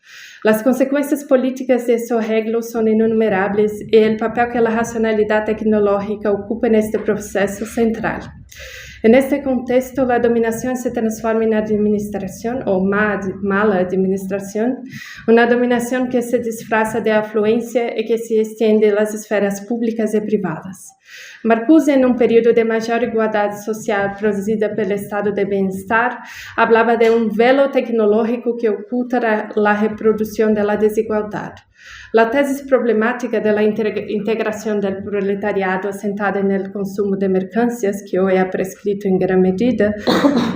Las consecuencias políticas de ese arreglo son innumerables y el papel que la racionalidad tecnológica ocupa en este proceso central. En este contexto, la dominación se transforma en administración o mala administración, una dominación que se disfraza de afluencia y que se extiende a las esferas públicas y privadas. Marcuse, en un periodo de mayor igualdad social producida pelo estado de bem-estar, hablaba de un velo tecnológico que oculta la reproducción de la desigualdad. La tesis problemática de la integración del proletariado asentada en el consumo de mercancías, que hoy ha prescrito en gran medida,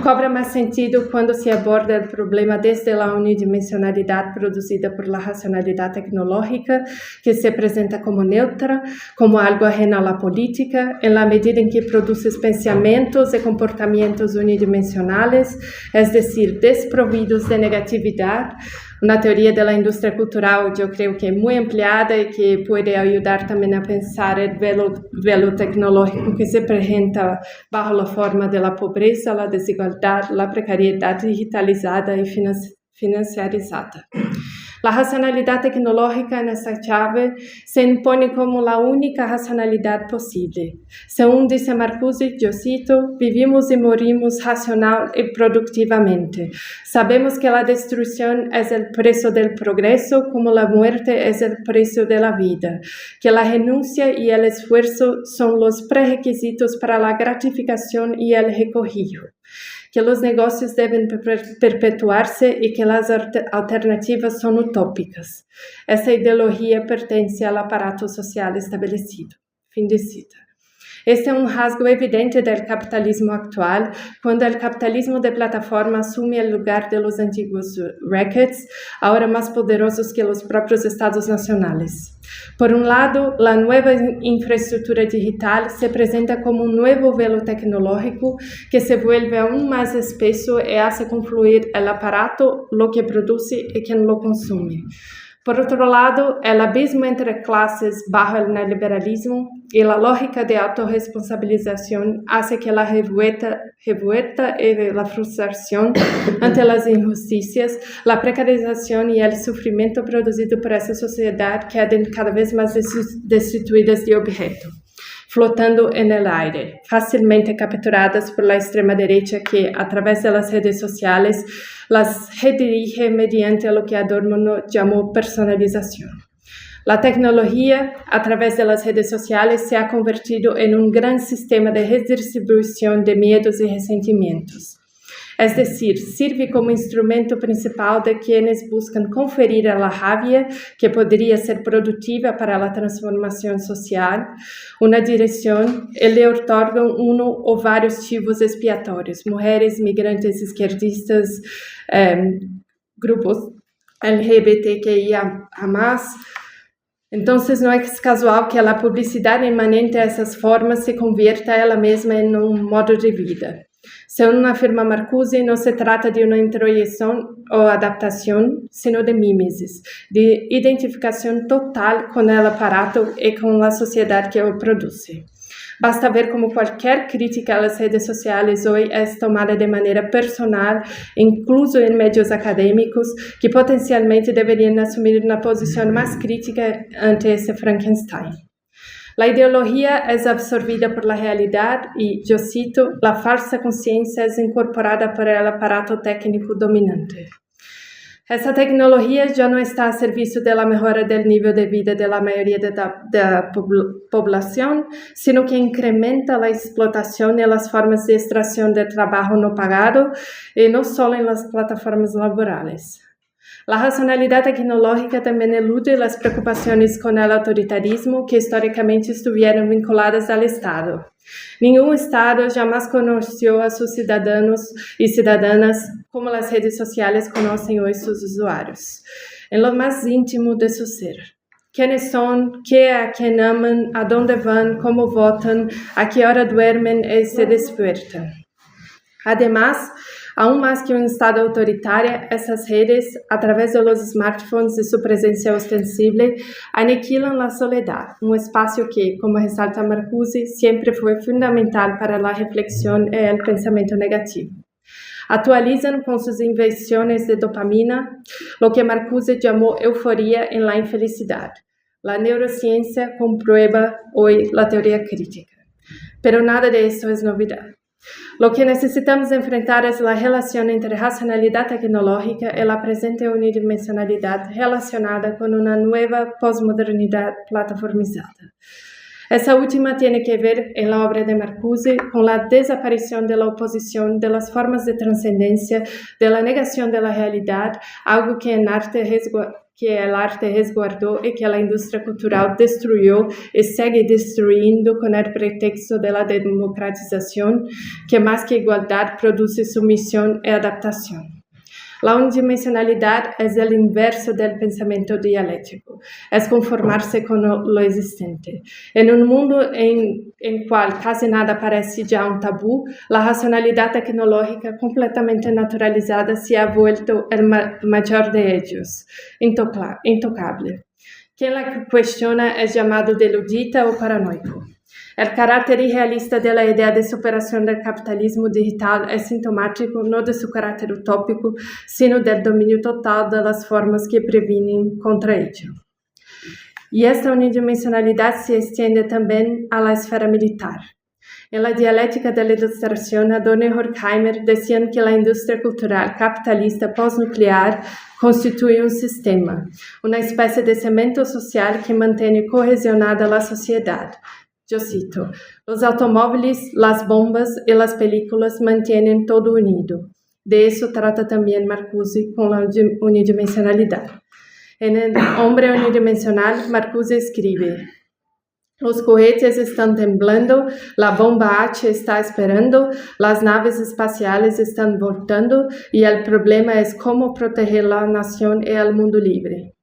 cobra más sentido cuando se aborda el problema desde la unidimensionalidad producida por la racionalidad tecnológica, que se presenta como neutra, como algo ajeno a la política, en la medida en que produce pensamientos y comportamientos unidimensionales, es decir, desprovidos de negatividad. Una teoría de la industria cultural, yo creo que muy ampliada y que puede ayudar también a pensar el velo tecnológico que se presenta bajo la forma de la pobreza, la desigualdad, la precariedad digitalizada y financiarizada. La racionalidad tecnológica en esta llave se impone como la única racionalidad posible. Según dice Marcuse, yo cito, vivimos y morimos racional y productivamente. Sabemos que la destrucción es el precio del progreso, como la muerte es el precio de la vida, que la renuncia y el esfuerzo son los prerequisitos para la gratificación y el recogido, que los negocios deben perpetuarse y que las alternativas son utópicas. Esta ideología pertenece al aparato social establecido. Fin de cita. Este es un rasgo evidente del capitalismo actual, cuando el capitalismo de plataforma asume el lugar de los antiguos rackets, ahora más poderosos que los propios estados nacionales. Por un lado, la nueva infraestructura digital se presenta como un nuevo velo tecnológico que se vuelve aún más espeso y hace confluir el aparato, lo que produce y quien lo consume. Por otro lado, el abismo entre clases bajo el neoliberalismo y la lógica de autorresponsabilización hace que la revuelta y la frustración ante las injusticias, la precarización y el sufrimiento producido por esa sociedad queden cada vez más destituidas de objeto, flotando en el aire, fácilmente capturadas por la extrema derecha que, a través de las redes sociales, las redirige mediante lo que Adorno llamó personalización. La tecnología, a través de las redes sociales, se ha convertido en un gran sistema de redistribución de miedos y resentimientos. Es decir, sirve como instrumento principal de quienes buscan conferir a la rabia, que podría ser productiva para la transformación social, una dirección y le otorgan uno o varios chivos expiatorios, mujeres, migrantes, izquierdistas, grupos LGBTQIA+. Entonces, no es casual que la publicidad inmanente a esas formas se convierta ella misma en un modo de vida. Según afirma Marcuse, no se trata de una introyección o adaptación, sino de mímesis, de identificación total con el aparato y con la sociedad que lo produce. Basta ver cómo cualquier crítica a las redes sociales hoy es tomada de manera personal, incluso en medios académicos, que potencialmente deberían asumir una posición más crítica ante ese Frankenstein. La ideología es absorbida por la realidad y, yo cito, la falsa conciencia es incorporada por el aparato técnico dominante. Esta tecnología ya no está a servicio de la mejora del nivel de vida de la mayoría de la población, sino que incrementa la explotación y las formas de extracción del trabajo no pagado, y no solo en las plataformas laborales. La racionalidad tecnológica también elude las preocupaciones con el autoritarismo que históricamente estuvieron vinculadas al Estado. Ningún Estado jamás conoció a sus ciudadanos y ciudadanas como las redes sociales conocen hoy sus usuarios, en lo más íntimo de su ser. ¿Quiénes son? ¿Qué a quién aman? ¿A dónde van? ¿Cómo votan? ¿A qué hora duermen y se despiertan? Además, aún más que un Estado autoritario, esas redes, a través de los smartphones y su presencia ostensible, aniquilan la soledad, un espacio que, como resalta Marcuse, siempre fue fundamental para la reflexión y el pensamiento negativo. Actualizan con sus invenciones de dopamina lo que Marcuse llamó euforia en la infelicidad. La neurociencia comprueba hoy la teoría crítica. Pero nada de eso es novedad. Lo que necesitamos enfrentar es la relación entre racionalidad tecnológica y la presente unidimensionalidad relacionada con una nueva posmodernidad plataformizada. Esa última tiene que ver, en la obra de Marcuse, con la desaparición de la oposición, de las formas de trascendencia, de la negación de la realidad, algo que el arte resguardó y que la industria cultural destruyó y sigue destruyendo con el pretexto de la democratización, que más que igualdad produce sumisión y adaptación. La unidimensionalidad es el inverso del pensamiento dialéctico, es conformarse con lo existente. En un mundo en cual casi nada parece ya un tabú, la racionalidad tecnológica completamente naturalizada se ha vuelto el mayor de ellos, intocable. Quien la cuestiona es llamado deludita o paranoico. El carácter irrealista de la idea de superación del capitalismo digital es sintomático no de su carácter utópico, sino del dominio total de las formas que previenen contra ello. Y esta unidimensionalidad se extiende también a la esfera militar. En la dialéctica de la Ilustración, Adorno y Horkheimer decían que la industria cultural capitalista postnuclear constituye un sistema, una especie de cemento social que mantiene cohesionada la sociedad. Yo cito, los automóviles, las bombas y las películas mantienen todo unido. De eso trata también Marcuse con la unidimensionalidad. En El hombre unidimensional, Marcuse escribe: los cohetes están temblando, la bomba H está esperando, las naves espaciales están voltando y el problema es cómo proteger la nación y el mundo libre.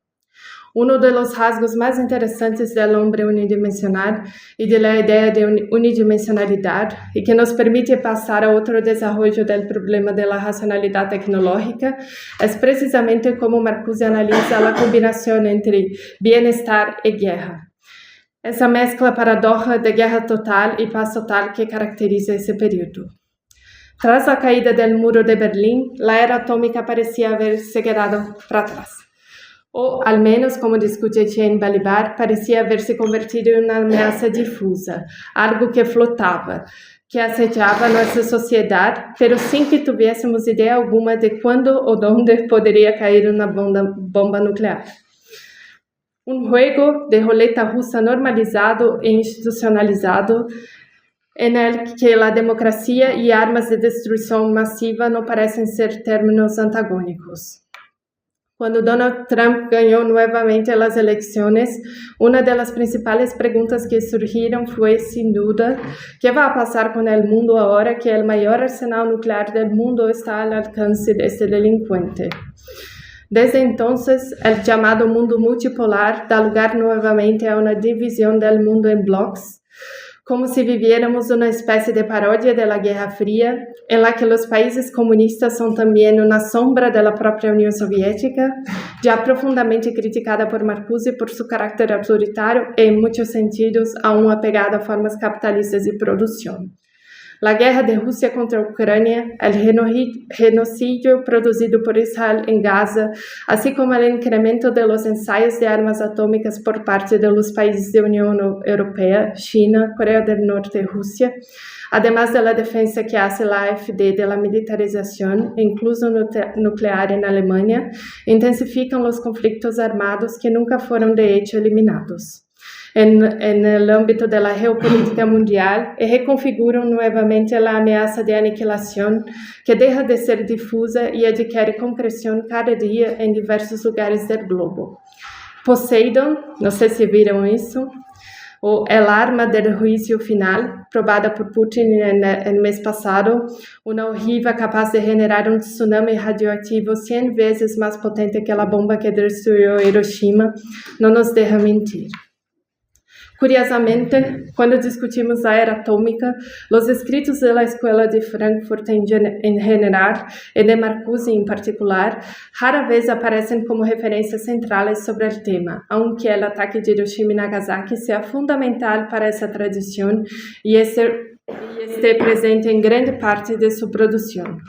Uno de los rasgos más interesantes del hombre unidimensional y de la idea de unidimensionalidad y que nos permite pasar a otro desarrollo del problema de la racionalidad tecnológica es precisamente cómo Marcuse analiza la combinación entre bienestar y guerra. Esa mezcla paradoja de guerra total y paz total que caracteriza ese periodo. Tras la caída del muro de Berlín, la era atómica parecía haberse quedado para atrás. O, al menos, como discute Jane Balibar, parecía haberse convertido en una amenaza difusa, algo que flotaba, que acechaba nuestra sociedad, pero sin que tuviésemos idea alguma de cuándo o dónde podría caer una bomba nuclear. Un juego de roleta rusa normalizado e institucionalizado, en el que la democracia y armas de destrucción masiva no parecen ser términos antagónicos. Cuando Donald Trump ganó nuevamente las elecciones, una de las principales preguntas que surgieron fue, sin duda, ¿qué va a pasar con el mundo ahora que el mayor arsenal nuclear del mundo está al alcance de este delincuente? Desde entonces, el llamado mundo multipolar da lugar nuevamente a una división del mundo en bloques, como si viviéramos una especie de parodia de la Guerra Fría, en la que los países comunistas son también una sombra de la propia Unión Soviética, ya profundamente criticada por Marcuse por su carácter autoritario e en muchos sentidos aún apegada a formas capitalistas de producción. La guerra de Rusia contra Ucrania, el genocidio producido por Israel en Gaza, así como el incremento de los ensayos de armas atómicas por parte de los países de la Unión Europea, China, Corea del Norte y Rusia, además de la defensa que hace la AfD de la militarización, incluso nuclear en Alemania, intensifican los conflictos armados que nunca fueron de hecho eliminados en el ámbito de la geopolítica mundial y reconfiguran nuevamente la amenaza de aniquilación que deja de ser difusa y adquiere concreción cada día en diversos lugares del globo. Poseidon, no sé si vieron eso, o el arma del juicio final, probada por Putin en el mes pasado, una ojiva capaz de generar un tsunami radioactivo 100 veces más potente que la bomba que destruyó Hiroshima, no nos deja mentir. Curiosamente, cuando discutimos la era atómica, los escritos de la Escuela de Frankfurt en general y de Marcuse en particular, rara vez aparecen como referencias centrales sobre el tema, aunque el ataque de Hiroshima y Nagasaki sea fundamental para esa tradición y esté presente en grande parte de su producción.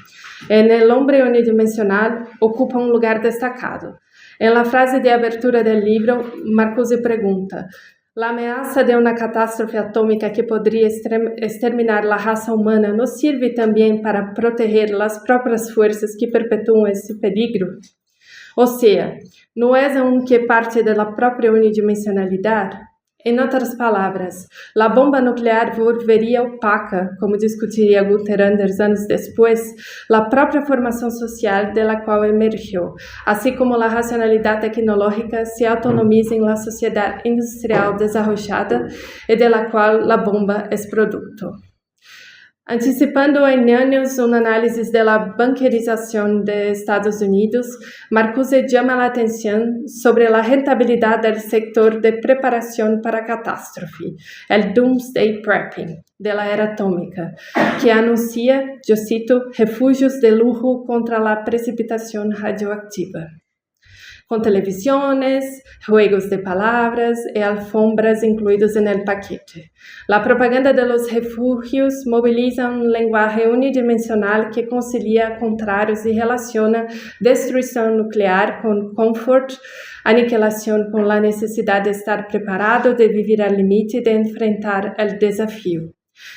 En El hombre unidimensional ocupa un lugar destacado. En la frase de abertura del libro, Marcuse pregunta: ¿la amenaza de una catástrofe atómica que podría exterminar la raza humana no sirve también para proteger las propias fuerzas que perpetúan ese peligro? O sea, ¿no es aún que parte de la propia unidimensionalidad? En otras palabras, la bomba nuclear volvería opaca, como discutiría Gunther Anders años después, la propia formación social de la cual emergió, así como la racionalidad tecnológica se autonomiza en la sociedad industrial desarrollada y de la cual la bomba es producto. Anticipando en años un análisis de la banquerización de Estados Unidos, Marcuse llama la atención sobre la rentabilidad del sector de preparación para catástrofe, el Doomsday Prepping, de la era atómica, que anuncia, yo cito, refugios de lujo contra la precipitación radioactiva. con televisiones, juegos de palabras y alfombras incluidos en el paquete. La propaganda de los refugios moviliza un lenguaje unidimensional que concilia contrarios y relaciona destrucción nuclear con confort, aniquilación con la necesidad de estar preparado, de vivir al límite y de enfrentar el desafío.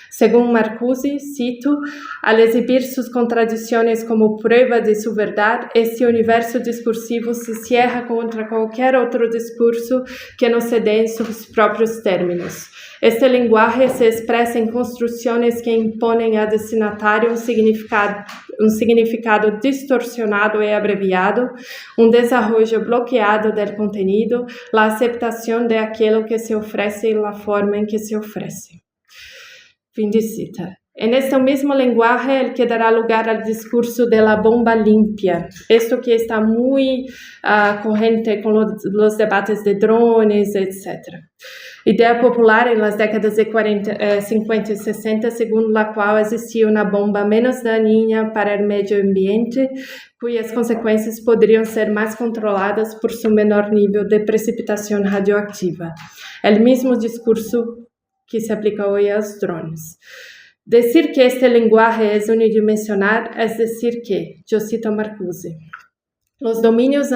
Según Marcuse, cito, al exhibir sus contradicciones como prueba de su verdad, este universo discursivo se cierra contra cualquier otro discurso que no se dé en sus propios términos. Este lenguaje se expresa en construcciones que imponen al destinatario un significado distorsionado y abreviado, un desarrollo bloqueado del contenido, la aceptación de aquello que se ofrece y la forma en que se ofrece. Fin de cita. En este mismo lenguaje, el que dará lugar al discurso de la bomba limpia. Esto que está muy corriente con los debates de drones, etc. Idea popular en las décadas de 50 y 60, según la cual existía una bomba menos dañina para el medio ambiente, cuyas consecuencias podrían ser más controladas por su menor nivel de precipitación radioactiva. El mismo discurso que se aplica hoy a los drones. Decir que este lenguaje es unidimensional es decir que, yo cito a Marcuse, los dominios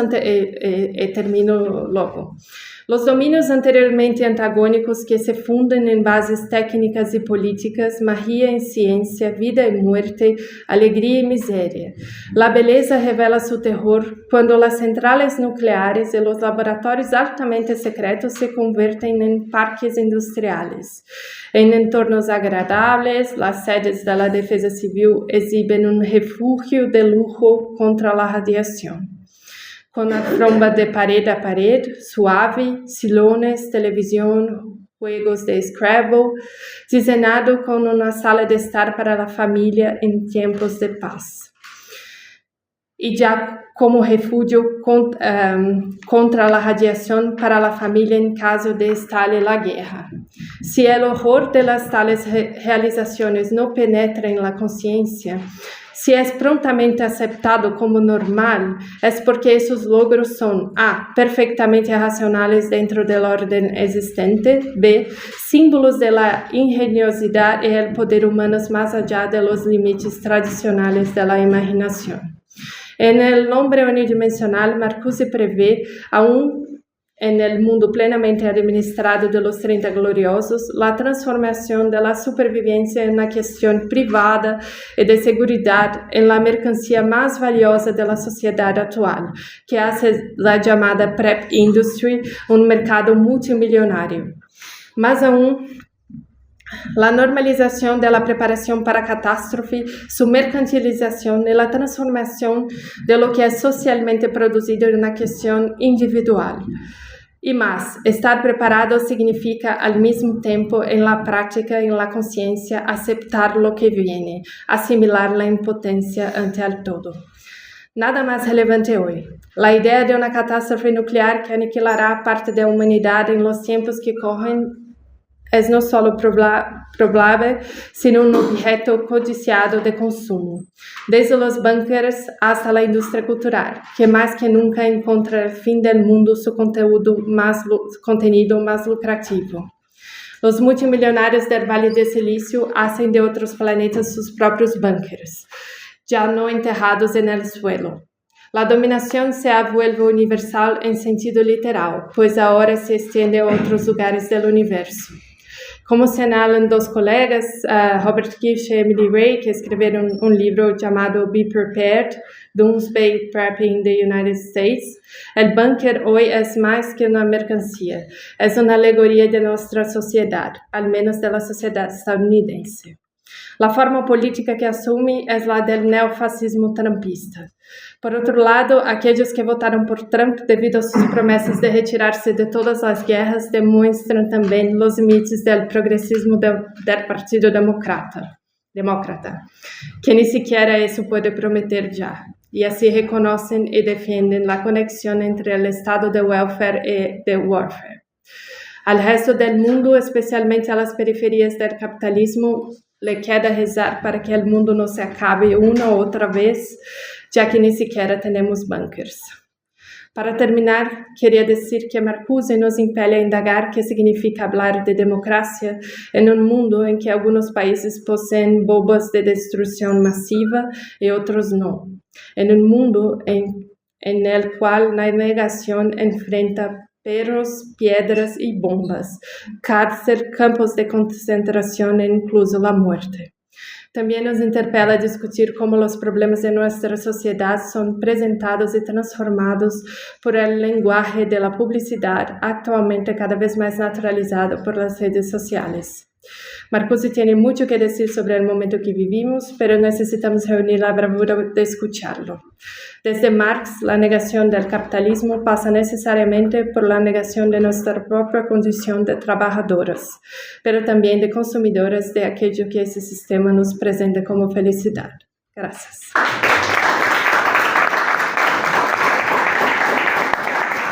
anteriormente antagónicos que se funden en bases técnicas y políticas, magia y ciencia, vida y muerte, alegría y miseria. La belleza revela su terror cuando las centrales nucleares y los laboratorios altamente secretos se convierten en parques industriales. En entornos agradables, las sedes de la Defensa Civil exhiben un refugio de lujo contra la radiación. Con alfombra de pared a pared, suave, sillones, televisión, juegos de Scrabble, diseñado con una sala de estar para la familia en tiempos de paz. Y ya como refugio contra la radiación para la familia en caso de estalle la guerra. Si el horror de las tales realizaciones no penetra en la conciencia, si es prontamente aceptado como normal, es porque esos logros son a. Perfectamente racionales dentro del orden existente, b. símbolos de la ingeniosidad y el poder humanos más allá de los límites tradicionales de la imaginación. En el nombre unidimensional, Marcuse prevé, aún en el mundo plenamente administrado de los 30 gloriosos, la transformación de la supervivencia en una cuestión privada y de seguridad en la mercancía más valiosa de la sociedad actual, que hace la llamada prep industry un mercado multimillonario. Más aún, la normalización de la preparación para catástrofe, su mercantilización y la transformación de lo que es socialmente producido en una cuestión individual. Y más, estar preparado significa al mismo tiempo en la práctica y en la conciencia aceptar lo que viene, asimilar la impotencia ante el todo. Nada más relevante hoy. La idea de una catástrofe nuclear que aniquilará parte de la humanidad en los tiempos que corren es no solo probable, sino un objeto codiciado de consumo, desde los bunkers hasta la industria cultural, que más que nunca encuentra el fin del mundo su contenido más lucrativo. Los multimillonarios del Valle de Silicio hacen de otros planetas sus propios bunkers, ya no enterrados en el suelo. La dominación se vuelve universal en sentido literal, pues ahora se extiende a otros lugares del universo. Como señalan dos colegas, Robert Kirsch y Emily Ray, que escribieron un libro llamado Be Prepared, Doomsday Prepping in the United States, el búnker hoy es más que una mercancía, es una alegoría de nuestra sociedad, al menos de la sociedad estadounidense. La forma política que asume es la del neofascismo trumpista. Por otro lado, aquellos que votaron por Trump debido a sus promesas de retirarse de todas las guerras demuestran también los límites del progresismo del Partido Demócrata, que ni siquiera eso puede prometer ya. Y así reconocen y defienden la conexión entre el estado de welfare y de warfare. Al resto del mundo, especialmente a las periferias del capitalismo, le queda rezar para que el mundo no se acabe una u otra vez, ya que ni siquiera tenemos bunkers. Para terminar, quería decir que Marcuse nos impele a indagar qué significa hablar de democracia en un mundo en que algunos países poseen bombas de destrucción masiva y otros no. En un mundo en el cual la negación enfrenta perros, piedras y bombas, cárcel, campos de concentración e incluso la muerte. También nos interpela a discutir cómo los problemas de nuestra sociedad son presentados y transformados por el lenguaje de la publicidad, actualmente cada vez más naturalizado por las redes sociales. Marcuse tiene mucho que decir sobre el momento que vivimos, pero necesitamos reunir la bravura de escucharlo. Desde Marx, la negación del capitalismo pasa necesariamente por la negación de nuestra propia condición de trabajadoras, pero también de consumidoras de aquello que ese sistema nos presenta como felicidad. Gracias.